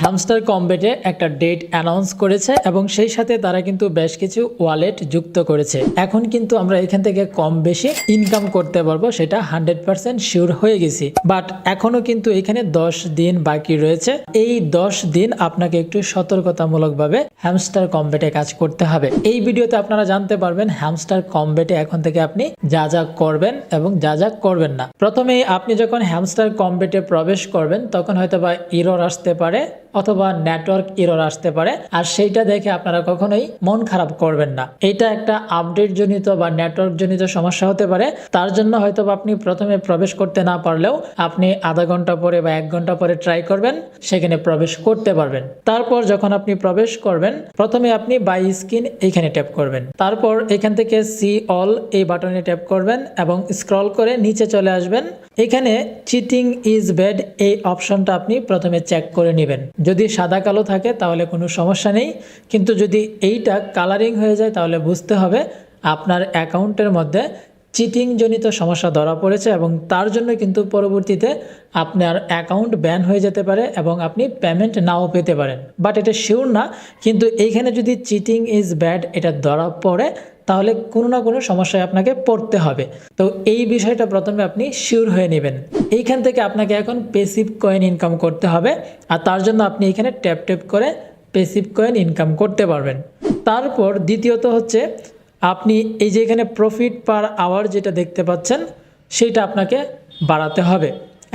Hamster কমবেটে একটা date announce করেছে এবং সেই সাথে তারা কিন্তু বেশ কিছু ওয়ালেট যুক্ত করেছে। এখন কিন্তু আমরা এখান থেকে কম বেশি ইনকাম করতে পারবো, সেটা 100% শিওর হয়ে গেছি। বাট এখনো কিন্তু এখানে 10 দিন বাকি রয়েছে। এই 10 দিন আপনাকে একটু সতর্কতামূলকভাবে হ্যামস্টার কমবেটে কাজ করতে হবে। এই ভিডিওতে আপনারা জানতে পারবেন হ্যামস্টার কমবেটে এখন থেকে আপনি যা যা করবেন এবং যা যা করবেন না। প্রথমেই আপনি যখন হ্যামস্টার কমবেটে প্রবেশ করবেন তখন হয়তোবা এরর আসতে পারে অথবা নেটওয়ার্ক এরর আসতে পারে, আর সেইটা দেখে আপনারা কখনোই মন খারাপ করবেন না। এটা একটা আপডেট জনিত বা নেটওয়ার্ক জনিত সমস্যা হতে পারে। তার জন্য হয়তো আপনি প্রথমে প্রবেশ করতে না পারলেও আপনি আধা ঘন্টা পরে বা 1 ঘন্টা পরে ট্রাই করবেন, সেখানে প্রবেশ করতে পারবেন। তারপর যখন আপনি প্রবেশ করবেন প্রথমে আপনি বাই স্ক্রিন এইখানে ট্যাপ করবেন, তারপর এখান থেকে সি অল এই বাটনে ট্যাপ করবেন এবং স্ক্রল করে নিচে চলে আসবেন। এখানে চিটিং ইজ ব্যাড এই অপশনটা আপনি প্রথমে চেক করে নেবেন। যদি সাদা কালো থাকে তাহলে কোনো সমস্যা নেই, কিন্তু যদি এইটা কালারিং হয়ে যায় তাহলে বুঝতে হবে আপনার অ্যাকাউন্টের মধ্যে চিটিং জনিত সমস্যা ধরা পড়েছে এবং তার জন্য কিন্তু পরবর্তীতে আপনার অ্যাকাউন্ট ব্যান হয়ে যেতে পারে এবং আপনি পেমেন্ট নাও পেতে পারেন। বাট এটা শিওর না, কিন্তু এইখানে যদি চিটিং ইজ ব্যাড এটা ধরা পড়ে তাহলে কোনো না কোনো সমস্যায় আপনাকে পড়তে হবে। তো এই বিষয়টা প্রথমে আপনি শিওর হয়ে নেবেন। এইখান থেকে আপনাকে এখন পেসিভ কয়েন ইনকাম করতে হবে, আর তার জন্য আপনি এখানে ট্যাপ ট্যাপ করে পেসিভ কয়েন ইনকাম করতে পারবেন। তারপর দ্বিতীয়ত হচ্ছে আপনি এই যে এখানে প্রফিট পার আওয়ার যেটা দেখতে পাচ্ছেন সেইটা আপনাকে বাড়াতে হবে।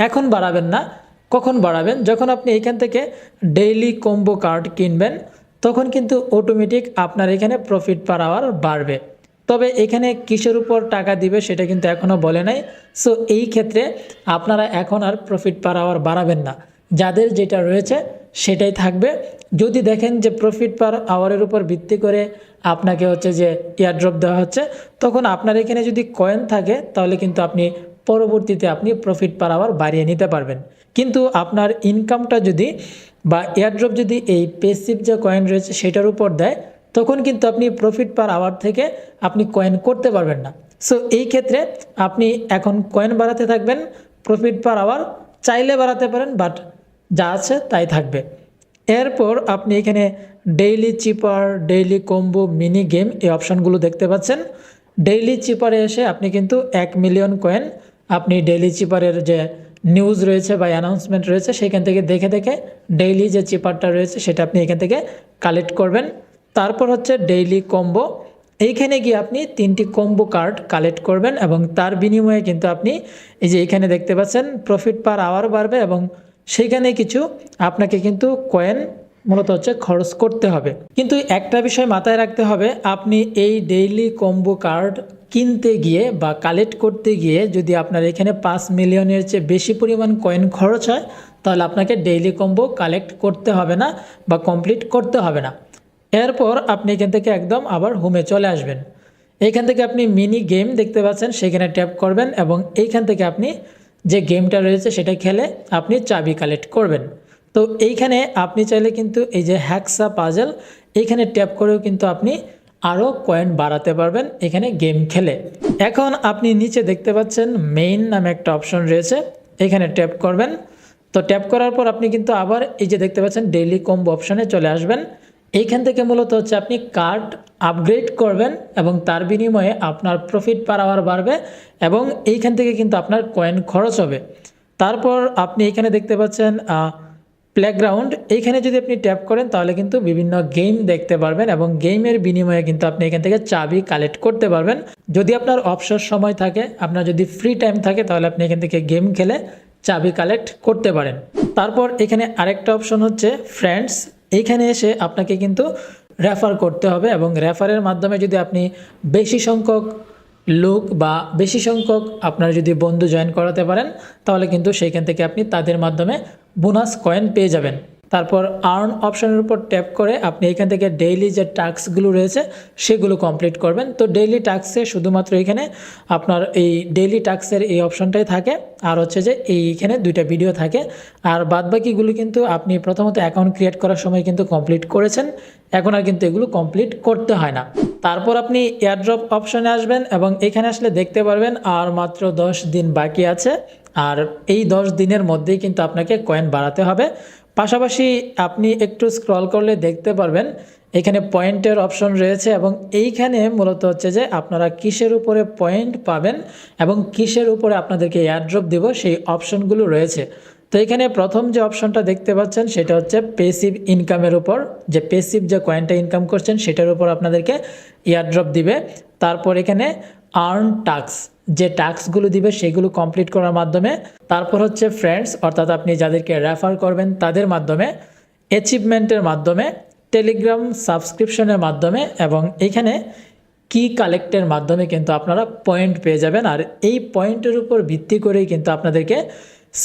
এখন বাড়াবেন না, কখন বাড়াবেন? যখন আপনি এখান থেকে ডেইলি কম্বো কার্ড কিনবেন তখন কিন্তু অটোমেটিক আপনার এখানে প্রফিট পার আওয়ার বাড়বে। তবে এখানে কিসের উপর টাকা দিবে সেটা কিন্তু এখনও বলে নাই। সো এই ক্ষেত্রে আপনারা এখন আর প্রফিট পার আওয়ার বাড়াবেন না, যাদের যেটা রয়েছে সেটাই থাকবে। যদি দেখেন যে প্রফিট পার আওয়ারের উপর ভিত্তি করে আপনাকে হচ্ছে যে এয়ারড্রপ দেওয়া হচ্ছে, তখন আপনার এখানে যদি কয়েন থাকে তাহলে কিন্তু আপনি পরবর্তীতে আপনি প্রফিট পার আওয়ার বাড়িয়ে নিতে পারবেন। কিন্তু আপনার ইনকামটা যদি বা এয়ারড্রপ যদি এই পেসিভ যে কয়েন রয়েছে সেটার উপর দেয় তখন কিন্তু আপনি প্রফিট পার আওয়ার থেকে আপনি কয়েন করতে পারবেন না। সো এই ক্ষেত্রে আপনি এখন কয়েন বাড়াতে থাকবেন, প্রফিট পার আওয়ার চাইলে বাড়াতে পারেন, বাট যা আছে তাই থাকবে। এরপর আপনি এখানে ডেইলি চিপার, ডেইলি কম্বো, মিনি গেম এই অপশানগুলো দেখতে পাচ্ছেন। ডেইলি চিপারে এসে আপনি কিন্তু 1 মিলিয়ন কয়েন আপনি ডেইলি চিপারের যে নিউজ রয়েছে বা অ্যানাউন্সমেন্ট রয়েছে সেখান থেকে দেখে দেখে ডেইলি যে চিপারটা রয়েছে সেটা আপনি এখান থেকে কালেক্ট করবেন। তারপর হচ্ছে ডেইলি কম্বো, এইখানে গিয়ে আপনি 3টি কম্বো কার্ড কালেক্ট করবেন এবং তার বিনিময়ে কিন্তু আপনি এই যে এখানে দেখতে পাচ্ছেন প্রফিট পার আওয়ার বাড়বে এবং সেইখানে কিছু আপনাকে কিন্তু কয়েন মূলত হচ্ছে খরচ করতে হবে। কিন্তু একটা বিষয় মাথায় রাখতে হবে, আপনি এই ডেইলি কম্বো কার্ড কিনতে গিয়ে বা কালেক্ট করতে গিয়ে যদি আপনার এখানে 5 মিলিয়নের চেয়ে বেশি পরিমাণ কয়েন খরচ হয় তাহলে আপনাকে ডেইলি কম্বো কালেক্ট করতে হবে না বা কমপ্লিট করতে হবে না। এরপর আপনি এখান থেকে একদম আবার হোমে চলে আসবেন। এইখান থেকে আপনি মিনি গেম দেখতে পাচ্ছেন, সেখানে ট্যাপ করবেন এবং এইখান থেকে আপনি যে গেমটা রয়েছে সেটা খেলে আপনি চাবি কালেক্ট করবেন। তো এইখানে আপনি চাইলে কিন্তু এই যে হ্যাক্সা পাজল এইখানে ট্যাপ করেও কিন্তু আপনি আরও কয়েন বাড়াতে পারবেন এখানে গেম খেলে। এখন আপনি নিচে দেখতে পাচ্ছেন মেইন নামে একটা অপশন রয়েছে, এখানে ট্যাপ করবেন। তো ট্যাপ করার পর আপনি কিন্তু আবার এই যে দেখতে পাচ্ছেন ডেইলি কম্বো অপশানে চলে আসবেন। এইখান থেকে মূলত হচ্ছে আপনি কার্ড আপগ্রেড করবেন এবং তার বিনিময়ে আপনার প্রফিট পার আওয়ার বাড়বে এবং এইখান থেকে কিন্তু আপনার কয়েন খরচ হবে। তারপর আপনি এখানে দেখতে পাচ্ছেন প্লেগ্রাউন্ড, এইখানে যদি আপনি ট্যাপ করেন তাহলে কিন্তু বিভিন্ন গেম দেখতে পারবেন এবং গেমের বিনিময়ে কিন্তু আপনি এখান থেকে চাবি কালেক্ট করতে পারবেন। যদি আপনার অবসর সময় থাকে, আপনার যদি ফ্রি টাইম থাকে তাহলে আপনি এখান থেকে গেম খেলে চাবি কালেক্ট করতে পারেন। তারপর এখানে আরেকটা অপশন হচ্ছে ফ্রেন্ডস, এইখানে এসে আপনাকে কিন্তু রেফার করতে হবে এবং রেফারের মাধ্যমে যদি আপনি বেশি সংখ্যক লোক বা বেশি সংখ্যক আপনার যদি বন্ধু জয়েন করাতে পারেন তাহলে কিন্তু সেইখান থেকে আপনি তাদের মাধ্যমে বোনাস কয়েন পেয়ে যাবেন। তারপর আর্ন অপশনের উপর ট্যাপ করে আপনি এখান থেকে ডেইলি যে টাস্কগুলো রয়েছে সেগুলো কমপ্লিট করবেন। তো ডেইলি টাস্কে শুধুমাত্র এখানে আপনার এই ডেইলি টাস্কের এই অপশনটাই থাকে, আর হচ্ছে যে এইখানে 2টা ভিডিও থাকে, আর বাদবাকিগুলো কিন্তু আপনি প্রথমত অ্যাকাউন্ট ক্রিয়েট করার সময় কিন্তু কমপ্লিট করেছেন, এখন আর কিন্তু এগুলো কমপ্লিট করতে হয় না। তারপর আপনি এয়ারড্রপ অপশনে আসবেন এবং এখানে আসলে দেখতে পারবেন আর মাত্র 10 দিন বাকি আছে, আর এই 10 দিনের মধ্যেই কিন্তু আপনাকে কয়েন বাড়াতে হবে। পাশাপাশি আপনি একটু স্ক্রল করলে দেখতে পারবেন এখানে পয়েন্টের অপশন রয়েছে এবং এইখানে মূলত হচ্ছে যে আপনারা কিসের উপরে পয়েন্ট পাবেন এবং কিসের উপরে আপনাদেরকে এয়ারড্রপ দিব সেই অপশনগুলো রয়েছে। তো এখানে প্রথম যে অপশনটা দেখতে পাচ্ছেন সেটা হচ্ছে পেসিভ ইনকামের উপর, যে পেসিভ যে কয়েনটা ইনকাম করছেন সেটার উপর আপনাদেরকে এয়ারড্রপ দিবে। তারপর এখানে আর্ন টাস্ক, যে টাস্কগুলো দিবে সেগুলো কমপ্লিট করার মাধ্যমে। তারপর হচ্ছে ফ্রেন্ডস, অর্থাৎ আপনি যাদেরকে রেফার করবেন তাদের মাধ্যমে, অ্যাচিভমেন্টের মাধ্যমে, টেলিগ্রাম সাবস্ক্রিপশনের মাধ্যমে এবং এখানে কি কালেক্টের মাধ্যমে কিন্তু আপনারা পয়েন্ট পেয়ে যাবেন। আর এই পয়েন্টের উপর ভিত্তি করেই কিন্তু আপনাদেরকে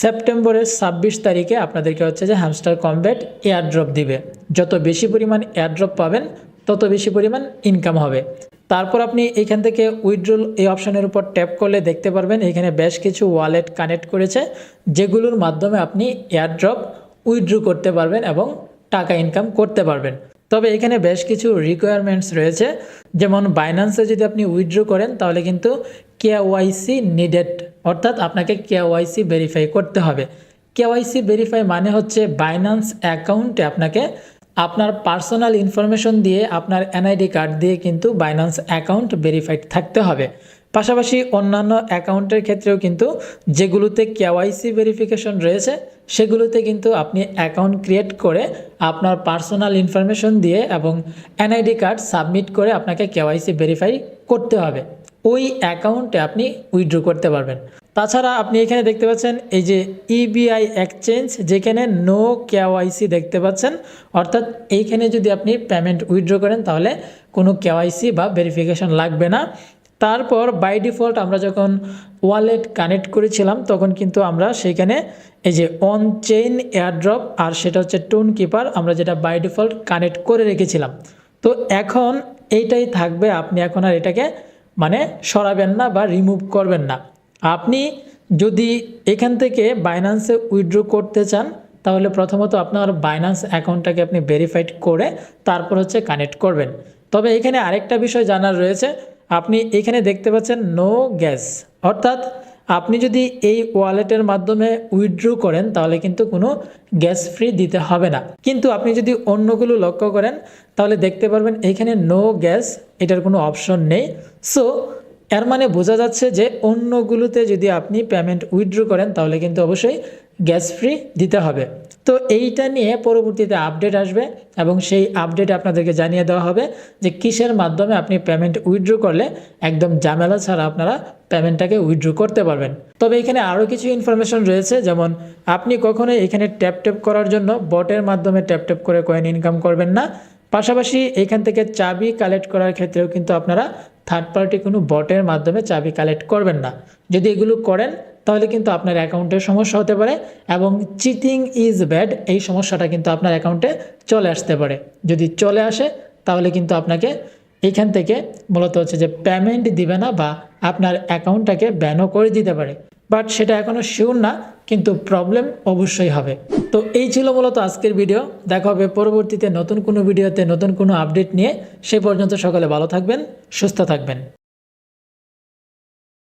সেপ্টেম্বরের 26 তারিখে আপনাদেরকে হচ্ছে যে হ্যামস্টার কমব্যাট এয়ারড্রপ দিবে। যত বেশি পরিমাণ এয়ারড্রপ পাবেন তত বেশি পরিমাণ ইনকাম হবে। তারপর আপনি এখান থেকে উইথড্রল এই অপশনের উপর ট্যাপ করলে দেখতে পারবেন এখানে বেশ কিছু ওয়ালেট কানেক্ট করেছে, যেগুলোর মাধ্যমে আপনি এয়ারড্রপ উইথড্র করতে পারবেন এবং টাকা ইনকাম করতে পারবেন। তবে এখানে বেশ কিছু রিকোয়ারমেন্টস রয়েছে, যেমন বাইন্যান্সে যদি আপনি উইথড্র করেন তাহলে কিন্তু কেওয়াইসি নিডেড, অর্থাৎ আপনাকে কেওয়াইসি ভেরিফাই করতে হবে। কেওয়াইসি ভেরিফাই মানে হচ্ছে বাইন্যান্স অ্যাকাউন্টে আপনাকে আপনার পার্সোনাল ইনফরমেশন দিয়ে, আপনার এনআইডি কার্ড দিয়ে কিন্তু বাইন্যান্স অ্যাকাউন্ট ভেরিফাইড থাকতে হবে। পাশাপাশি অন্যান্য অ্যাকাউন্টের ক্ষেত্রেও কিন্তু যেগুলোতে কেওয়াইসি ভেরিফিকেশন রয়েছে সেগুলোতে কিন্তু আপনি অ্যাকাউন্ট ক্রিয়েট করে আপনার পার্সোনাল ইনফরমেশন দিয়ে এবং এনআইডি কার্ড সাবমিট করে আপনাকে কেওয়াইসি ভেরিফাই করতে হবে, ওই অ্যাকাউন্টে আপনি উইথড্র করতে পারবেন। তাছাড়া আপনি এখানে দেখতে পাচ্ছেন এই যে ইবিআই এক্সচেঞ্জ, যেখানে নো কেওয়াইসি দেখতে পাচ্ছেন, অর্থাৎ এইখানে যদি আপনি পেমেন্ট উইথড্র করেন তাহলে কোনো কেওয়াইসি বা ভেরিফিকেশন লাগবে না। তারপর বাই ডিফল্ট আমরা যখন ওয়ালেট কানেক্ট করেছিলাম তখন কিন্তু আমরা সেখানে এই যে অন চেইন এয়ারড্রপ আর সেটা হচ্ছে টোন কিপার, আমরা যেটা বাই ডিফল্ট কানেক্ট করে রেখেছিলাম। তো এখন এইটাই থাকবে, আপনি এখন আর এটাকে মানে সরাবেন না বা রিমুভ করবেন না। আপনি যদি এখান থেকে বাইন্যান্সে উইথড্র করতে চান তাহলে প্রথমত আপনার বাইন্যান্স অ্যাকাউন্টটাকে আপনি ভেরিফাইড করে তারপর হচ্ছে কানেক্ট করবেন। তবে এখানে আরেকটা বিষয় জানার রয়েছে, আপনি এখানে দেখতে পাচ্ছেন নো গ্যাস, অর্থাৎ আপনি যদি এই ওয়ালেটের মাধ্যমে উইথড্র করেন তাহলে কিন্তু কোনো গ্যাস ফ্রি দিতে হবে না। কিন্তু আপনি যদি অন্যগুলো লক্ষ্য করেন তাহলে দেখতে পারবেন এখানে নো গ্যাস, এটার কোনো অপশন নেই। সো এর মানে বোঝা যাচ্ছে যে অন্যগুলোতে যদি আপনি পেমেন্ট উইথড্র করেন তাহলে কিন্তু অবশ্যই গ্যাস ফ্রি দিতে হবে। তো এইটা নিয়ে পরবর্তীতে আপডেট আসবে এবং সেই আপডেটে আপনাদেরকে জানিয়ে দেওয়া হবে যে কিসের মাধ্যমে আপনি পেমেন্ট উইথড্র করলে একদম ঝামেলা ছাড়া আপনারা পেমেন্টটাকে উইথড্র করতে পারবেন। তবে এখানে আরও কিছু ইনফরমেশন রয়েছে, যেমন আপনি কখনোই এখানে ট্যাপ ট্যাপ করার জন্য বটের মাধ্যমে ট্যাপ ট্যাপ করে কয়েন ইনকাম করবেন না। পাশাপাশি এখান থেকে চাবি কালেক্ট করার ক্ষেত্রেও কিন্তু আপনারা থার্ড পার্টি কোনো বটের মাধ্যমে চাবি কালেক্ট করবেন না। যদি এগুলো করেন তাহলে কিন্তু আপনার অ্যাকাউন্টের সমস্যা হতে পারে এবং চিটিং ইজ ব্যাড, এই সমস্যাটা কিন্তু আপনার অ্যাকাউন্টে চলে আসতে পারে। যদি চলে আসে তাহলে কিন্তু আপনাকে এখান থেকে মূলত হচ্ছে যে পেমেন্ট দিবে না বা আপনার অ্যাকাউন্টটাকে ব্যানও করে দিতে পারে, বাট সেটা এখনও শিওর না, কিন্তু প্রবলেম অবশ্যই হবে। তো এই ছিল মূলত আজকের ভিডিও। দেখা হবে পরবর্তীতে নতুন কোনো ভিডিওতে নতুন কোনো আপডেট নিয়ে। সে পর্যন্ত সকলে ভালো থাকবেন, সুস্থ থাকবেন।